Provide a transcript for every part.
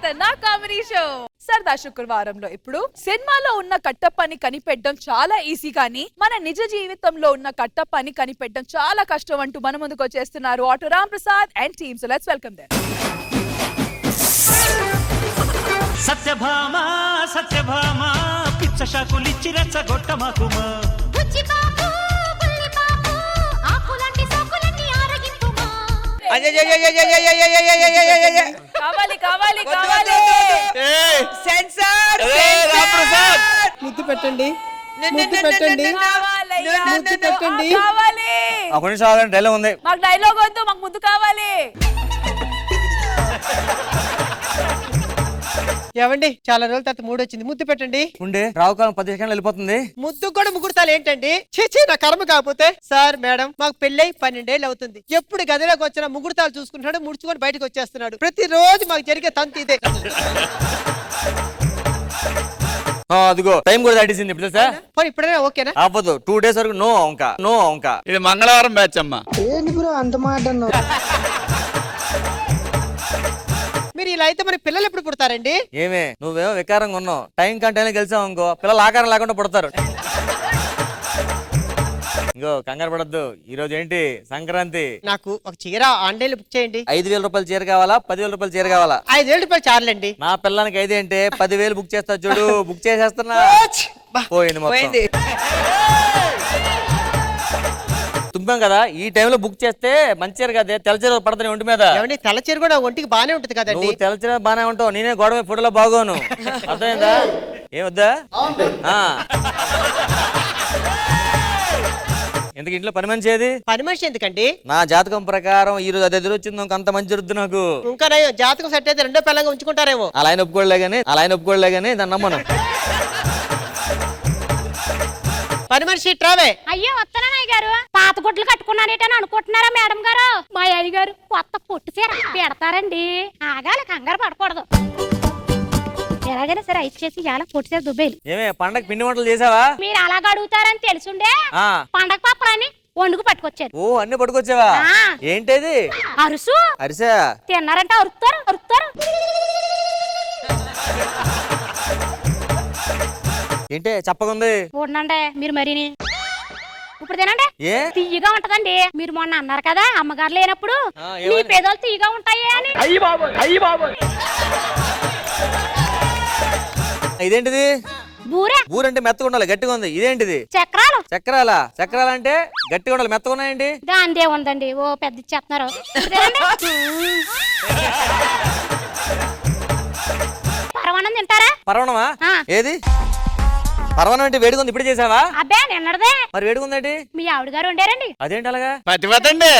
ఖతర్నా comedy show సరదా శుక్రవారంలో ఇప్పుడు సినిమాలో ఉన్న కట్టప్పని కనిపెట్టడం చాలా ఈజీ కానీ మన నిజ జీవితంలో ఉన్న కట్టప్పని కనిపెట్టడం చాలా కష్టం అంటూ మన ముందుకు వచ్చేస్తున్నారు auto Ram Prasad and team. So let's welcome them. Satyabhama Satyabhama పిచ్చ షాకులిచ్చి రెచ్చగొట్టమాకుమా కావాలి కావాలి కావాలి సెన్సార్ ముద్దు పెట్టండి ముద్దు పెట్టండి ముద్దు పెట్టండి. కావాలి కొన్ని సాధారణ డైలాగ్ ఉంది. మాకు డైలాగ్ వద్దు, మాకు ముద్దు కావాలి. ఏవండి చాలా రోజుల తర్వాత మూడు వచ్చింది, ముద్దు పెట్టండి. ఉండే రావుకాలం 10 సెకండ్లు వెళ్ళిపోతుంది. ముద్దు కూడా ముగ్గురుతాలు ఏంటండి? చీచీ నా కర్మ కాకపోతే. సార్ మేడం మాకు పెళ్ళై 12 ఏళ్ళు అవుతుంది. ఎప్పుడు గదిలోకి వచ్చినా ముగ్గురుతాలు చూసుకుంటున్నాడు, ముడుచుకొని బయటకు వచ్చేస్తున్నాడు. ప్రతిరోజు మాకు జరిగే తంతు ఇదే. అదిగో టైం కూడా దాటేసింది ఇప్పుడు సార్. ఇప్పుడైనా ఓకేనా? అవ్వదు, 2 days వరకు నో అంక. ఇది మంగళవారం బ్యాచ్ అమ్మా. ఏంటి బ్రో అంత మాట అన్నావు? మీరు ఇలా అయితే మరి పిల్లలు ఎప్పుడు పుడతారండి? ఏమే నువ్వేమో వికారంగా ఉన్నావు, టైం కంటే గెలిచావు అనుకో పిల్లలు ఆకారం లేకుండా పుడతారు. ఇంకో కంగారు పడద్దు, ఈ రోజు ఏంటి సంక్రాంతి. నాకు ఒక చీర ఆన్లైన్ బుక్ చేయండి. 5,000 రూపాయలు చీర కావాలా 10,000 రూపాయలు చీర కావాలా? 5,000 రూపాయలు చాలండి. నా పిల్లానికి 5 అంటే 10,000 బుక్ చేస్తా చూడు. బుక్ చేసేస్తున్నా. పోయింది మొత్తం. తుంపాం కదా, ఈ టైంలో బుక్ చేస్తే మంచి చీర కదే, తెల్ల చీర పడతాయి ఒంటి మీద. ఏమండి తెల్ల చీర కూడా ఒంటికి బానే ఉంటది కదండి. నువ్వు తెల్ల చీర బానే ఉంటావు, నేనే గొడవ ఫోటోలో బాగోను. అర్థమైందా? ఏమొద్దా? ఎందుకు ఇంట్లో పని మనిషి ఏది? పని మనిషి ఎందుకండి? నా జాతకం ప్రకారం ఈ రోజు అది ఎదురొచ్చింది, అంత మంచి జరుగుతుంది నాకు. ఇంకా జాతకం సెట్ అయితే రెండో పిల్లంగా ఉంచుకుంటారేమో. అలా ఆయన ఒప్పుకోలే గానీ దాన్ని నమ్మను. పని మనిషి ట్రావే. అయ్యో వస్తున్నానయ్య గారు, పాత గుడ్లు కట్టుకున్నానేటని అనుకుంటున్నారా మేడం గారు? మా అయ్య గారు కొత్త పొట్టు చీర పెడతారండి, ఆగాలి, కంగారు పడకూడదు. ఎలాగైనా సరే ఐస్ చేసి ఇలా పొట్టు చీర దుబ్బేలు. ఏమే పండగ పిండి వంటలు చేసావా? మీరు అలాగ అడుగుతారని తెలుసుండే పండగ పాపరాన్ని వండుకు పట్టుకొచ్చారు. ఓ అన్ని పట్టుకొచ్చావా? ఏంటది? అరుసు. అరిసా తిన్నారంటే అరుస్తారు. ఏంటే చెప్పకుంది? చూడండి మీరు మరిని ఇప్పుడు తినండి, తీయగా ఉంటదండి. మీరు మొన్న అన్నారు కదా అమ్మగారు లేనప్పుడు మీ పేదలు తీయగా ఉంటాయి అని. ఇదేంటిది? బూరంటే మెత్తగా ఉండాలి, గట్టిగా ఉంది. ఇదేంటిది? చక్రాల అంటే గట్టిగా ఉండాలి, మెత్తగా ఉన్నాయండి. దాందే ఉందండి, ఓ పెద్ద ఇచ్చేస్తున్నారు. పరమాన్నం తింటారా? పరవణమా? ఏది పరవణం అంటే? వేడిగా ఉంది, ఇప్పుడు చేసావా? అబ్బే నిన్నదే. మరి వేడిగా ఉందండి. మీ ఆవిడ గారు ఉండారండి. అదేంటి అలాగా? పతివతండి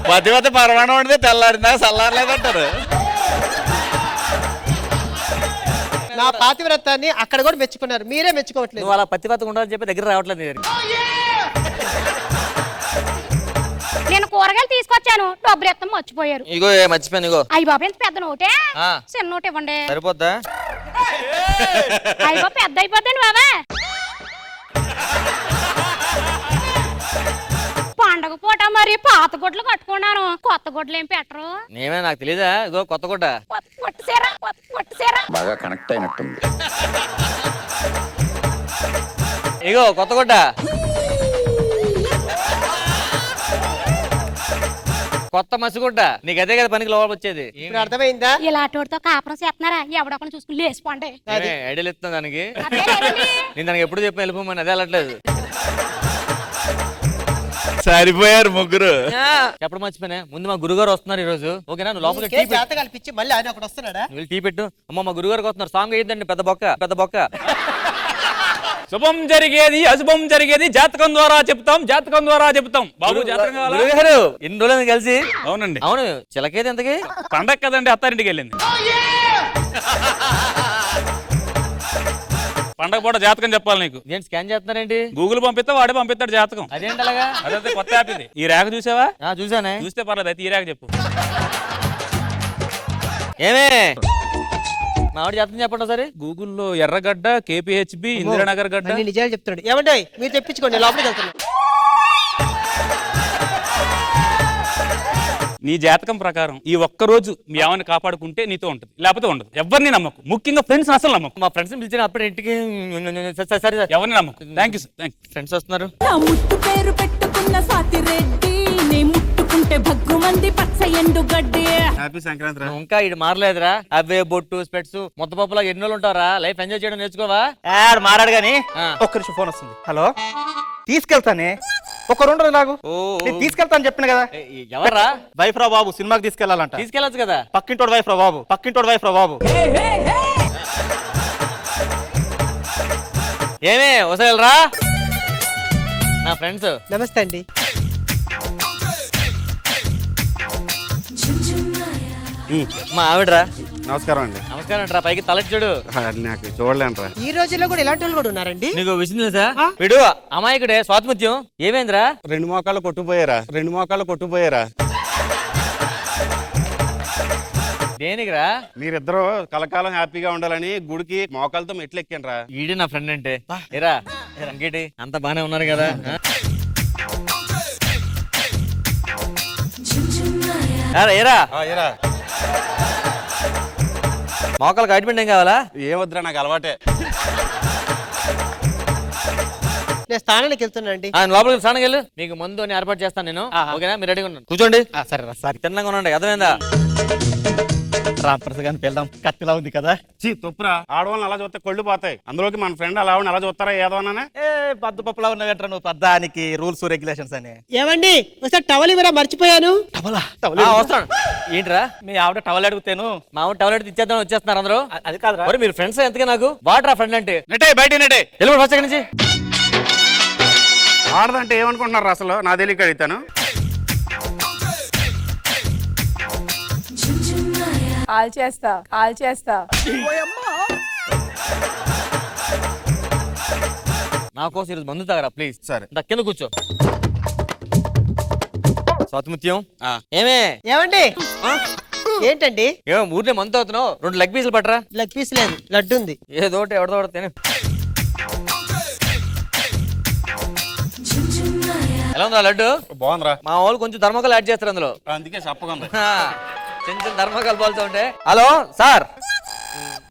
పతివత పరమాణం ఉంటే తెల్లారిందా చల్లారలేదంటారు. నా పాతివ్రతాన్ని అక్కడ కూడా మెచ్చుకున్నారు, మీరే మెచ్చుకోవట్లేదు. నువ్వు అలా పతివతగా ఉండాలని చెప్పి దగ్గర రావట్లేదు. నేను కూరగాయలు తీసుకొచ్చాను, డబ్బులు ఎత్తం మర్చిపోయారు. ఇగో మర్చిపోయాను. ఇగో అయ్యి బాబు ఎంత పెద్ద నోటే, చిన్న నోట్ ఇవ్వండి. సరిపోద్దా? అయ్యి బాబు పెద్ద అయిపోద్దండి బాబా. పండగ పూట మరి పాత గుడ్లు కట్టుకున్నాను, కొత్త గుడ్లు ఏం పెట్టరు. నేమే నాకు తెలీదా? ఇగో కొత్త గుడ్డ. బాగా కనెక్ట్ అయినట్టుంది. ఇగో కొత్త గుడ్డ. కొత్త మసిగుడ్డ. నీకు అదే కదా పనికి లోపల వచ్చేది. అర్థమైందా? ఇలాంటితో కాపురం చేస్తున్నారా? ఎవడొకరు చూసుకుని లేచిపోండి. ఐడియాలు ఇస్తున్నా దానికి. నేను దానికి ఎప్పుడు చెప్పి వెళ్ళిపోమని అదే వెళ్ళట్లేదు. సరిపోయారు ముగ్గురు. చెప్పడం మర్చిపోయినా, ముందు మా గురుగారు వస్తున్నారు ఈ రోజు. ఓకేనా? నువ్వు లోపల పిచ్చి మళ్ళీ ఆయన ఒకటి వస్తున్నాడా? నువ్వు టీ పెట్టు. అమ్మ మా గురుగారు వస్తున్నారు, సాంగ్ అయ్యిందండి. పెద్ద బొక్క. శుభం జరిగేది అశుభం జరిగేది జాతకం ద్వారా చెప్తాం. బాబు జాతకం గురుగారు ఎన్ని రోజులు కలిసి? అవునండి. అవును. చిలకేది ఎంతకి? పండగ కదండి, అత్తారింటికి వెళ్ళింది. పండగ పూట జాతకం చెప్పాలి నీకు. నేను స్కాన్ చేస్తున్నారేంటి? గూగుల్ పంపిస్తా, వాడే పంపిస్తాడు జాతకం. అదేంటి అలాగా? అదే కొత్త యాప్ ఇది. ఈ రేఖ చూసావా? చూసానే. చూస్తే పర్లేదు, అయితే ఈ రేఖ చెప్పు. ఏమే మావిడ జాతకం చెప్పండి సరే. గూగుల్లో ఎర్రగడ్డ, KPHB, ఇందిరానగర్ గడ్డ. నిజాలు చెప్తాడు. ఏమంటే మీరు తెప్పించుకోండి, లోపలికి వెళ్తున్నాం. నీ జాతకం ప్రకారం ఈ ఒక్క రోజు మీ ఆమెను కాపాడుకుంటే నీతో ఉంటుంది, లేకపోతే ఉండదు. ఎవరిని నమ్మకు, ముఖ్యంగా ఫ్రెండ్స్ అసలు నమ్మకు. మా ఫ్రెండ్స్ పిలిచిన అప్పుడు ఇంటికి సరే సార్ ఎవరిని నమ్మకు. Thank you sir, thank you. Friends వస్తున్నారు. నా ముట్టు పేరు పెట్టుకున్న సాతిరెడ్డి, నీ ముట్టుకుంటే భగ్గు మంది పచ్చ ఎండు గడ్డి. హ్యాపీ సంక్రాంతి. ఇంకా ఇది మారలేదురా. అవే బొట్టు స్పెట్స్ మొత్తం పప్పులా ఎన్ని రోజులు ఉంటారా? లైఫ్ ఎంజాయ్ చేయడం నేర్చుకోవా? మారాడు గాని ఆ. ఒక్క నిమిషం ఫోన్ వస్తుంది. హలో, తీసుకెళ్తానే ఒక 2 రోజులు లాగు. ఓ, నేను తీసుకెళ్తాను చెప్పిన కదా. ఎవర్రా? వైఫ్ రా బాబు, సినిమాకి తీసుకెళ్లాలంట. తీసుకెళ్ళచ్చు కదా. పక్కింటోడు వైఫ్ రా బాబు, పక్కింటోడు వైఫ్ రా బాబు. ఏమే వసలరా నా ఫ్రెండ్స్. నమస్తే అండి. మా ఆవిడరా. నమస్కారం అండి. నమస్కారం అంటారా, పైకి తలెత్తి చూడు. నాకు చూడలేంట్రా. ఈ రోజుల్లో కూడా ఇలాంటి వాళ్ళు కూడా ఉన్నారండి. నీకు విషయం తెలుసా? వీడు అమాయకుడే స్వాతిముత్యం. ఏమైందిరా? 2 మోకాళ్ళు కొట్టుపోయారా, 2 మోకాళ్ళు కొట్టుపోయారా. దేనికిరా? మీరిద్దరూ కలకాలం హ్యాపీగా ఉండాలని గుడికి మోకాలతో మెట్లు ఎక్కండ్రా. ఈడి నా ఫ్రెండ్ అంటే. ఏరా ఇంకేటి అంత బానే ఉన్నారు కదా? ఏరా ఏరా, మోకాలకు ఆయింట్మెంట్ ఏం కావాలా? ఏమొద్దురా, నాకు అలవాటే. నేను స్థానానికి వెళ్తున్నా అండి. లోపలికి స్నానం వెళ్ళు. మీకు మందు అని ఏర్పాటు చేస్తాను నేను. ఓకేనా? మీరు రెడీగా ఉన్నాను. కూర్చోండి. సరే రా, సరే. తిన్నగా ఉండండి. అర్థమైందా? రాంప్రసాద్ గారిని వెళ్దాం, కత్తిలా ఉంది కదా. చీ తొప్పురా, ఆడవాళ్ళని అలా చూస్తే కళ్ళు పోతాయి. అందులోకి మన ఫ్రెండ్ అలా అలా చూస్తారా ఏదో అన్నానే. పద్దు పప్పులా ఉన్నగట్రా నువ్వు, పద్దానికి రూల్స్ రెగ్యులేషన్స్ అని. ఏమండి ఒకసారి టవల్ ఇవ్వరా, మర్చిపోయాను. వస్తాను. ఏంట్రా? మీ ఆవిడ టవల్ అడుగుతాను. మా ఊరు టవలెట్ ఇచ్చేద్దాం వచ్చేస్తున్నారు అందరూ. అది కాదురా. మరి మీరు ఫ్రెండ్స్ ఎంతగా నాకు? వాటరా ఫ్రెండ్ అంటే? నెటే బయట నెటే. వెళ్ళిపో ఫస్ట్ నుంచి. ఆడదంటే ఏమనుకుంటున్నారు అసలు? నా తెలియక అడుగుతాను. కాల్ చేస్తా. నా కోసం ఈరోజు మందు తాగరా ప్లీజ్. సరే. కింద కూర్చో. స్వాతిముత్యం. ఏమే? ఏమండి ఏంటండి? ఏమో ఊరినే మందు అవుతున్నావు. 2 లెగ్ పీసులు పట్టరా. లెగ్ పీస్ లేదు, లడ్డు ఉంది. ఏదో ఒకటి ఎవరిదో ఒకటి తిను. ఎలా ఉందా లడ్డు? బాగుందిరా. మా వాళ్ళు కొంచెం ధర్మకాలు యాడ్ చేస్తారు అందులో. అందుకే చెప్పగా ఉంది. చిన్న చిన్న ధర్మకాలు పోల్చా ఉంటే. హలో సార్,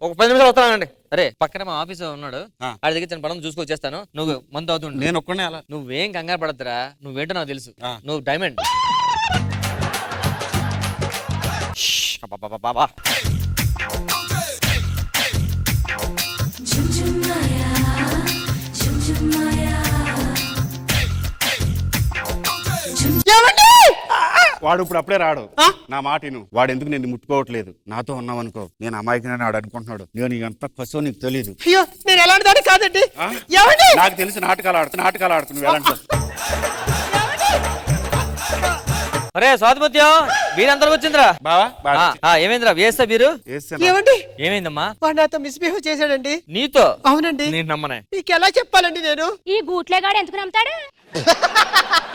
ఒక 10 నిమిషాలు వస్తానండి. అరే పక్కనే మా ఆఫీస్ ఉన్నాడు, ఆడి దగ్గర చిన్న పనులు చూసుకొచ్చేస్తాను. నువ్వు మందు అవుతుండు. నేను ఒక్కనే అలా. నువ్వేం కంగారు పడద్దురా. నువ్వేంటో నాకు తెలుసు. నువ్వు డైమండ్. బాబా వాడు ఇప్పుడు అప్పుడే రాడు. నా మాట విను. వాడు ఎందుకు నేను ముట్టుకోవట్లేదు, నాతో ఉన్నావు అనుకో, నేను అమాయకునని వాడు అనుకుంటున్నాడు. నేను ఎంత కసో నీకు తెలియదు. అయ్యో నేను ఎలాంటి దాన్ని కాదండి. ఏమండి? నాకు తెలిసి నాటకాలు ఆడుతున్నావు ఎలాంటి. అరే స్వాతిముత్యం, వీరందరూ వచ్చిందిరా. బావా ఏమైందిరా? వేస్తా మీరు. ఏమండి? ఏమైందమ్మా? వాడు నాతో మిస్బిహేవ్ చేశాడండి. నీతో? అవునండి. నేను నమ్మనే. మీకు ఎలా చెప్పాలండి నేను? ఈ గూట్లేగాడు ఎందుకు నమ్ముతాడు?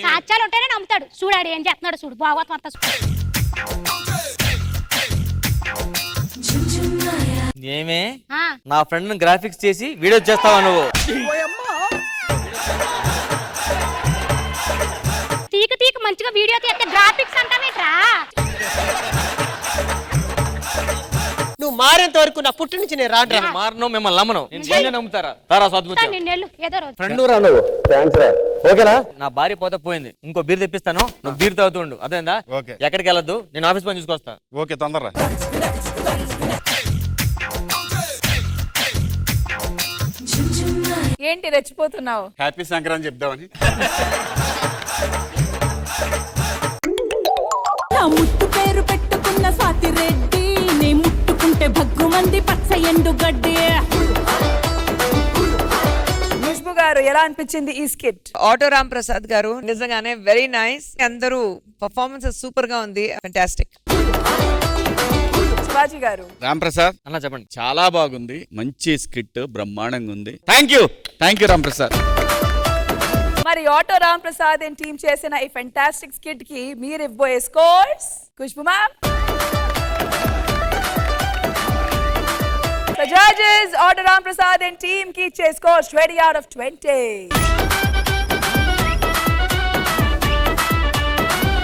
సాక్ష్యాలు ఉంటేనే నమ్ముతాడు. చూడాడు ఏం చేస్తున్నాడు చూడు. బాగోతం అంతా ఏమే? నా ఫ్రెండ్ గ్రాఫిక్స్ చేసి వీడియో చేస్తావా నువ్వు? తీక మంచిగా వీడియో తీస్తే గ్రాఫిక్స్ అంటావేట్రా? నువ్వు మారేంత వరకు నా పుట్టి నుంచి నేను రాను. నేను మారను, మిమ్మల్ని నమ్మను. నేను నమ్ముతారా? తారా స్వాతిముత్యం. నిన్నేళ్ళు ఏదో రోజు ఫ్రెండ్ రా నువ్వు. ఓకేనా? నా భార్య పోతే పోయింది. ఇంకో బీర్ తెప్పిస్తాను, నువ్వు బీర్ తాగుతుండు. అదేందా? ఓకే. ఎక్కడికి వెళ్ళొద్దు, నేను ఆఫీస్ పని చూసుకొస్తా. ఓకే, తొందరరా. ఏంటి రెచ్చిపోతున్నావు? హ్యాపీ సంక్రాంతి చెప్దామని. నా ముట్టు పేరు పెట్టుకున్న సాతిరెడ్డి, నీ ముట్టుకుంటే భగ్గు మంది పచ్చ ఎండు గడ్డి. ఖుష్బు గారు ఎలా అనిపించింది ఈ స్కిట్? ఆటో రామ్ ప్రసాద్ గారు నిజంగానే వెరీ నైస్. అందరూ పర్ఫార్మెన్స్ సూపర్ గా ఉంది. ఫెంటాస్టిక్. శివాజీ గారు. రామ్ ప్రసాద్ అన్న చెప్పండి. చాలా బాగుంది, మంచి స్కిట్, బ్రహ్మాండంగా ఉంది. Thank you Ram Prasad. మరి auto Ram Prasad and team చేసిన ఈ ఫెంటాస్టిక్ స్కిట్ కి మీరు ఇవ్వబోయే scores. Khushbu ma'am. So judges, Auto Ram Prasad and team ki iche scores 20 out of 20.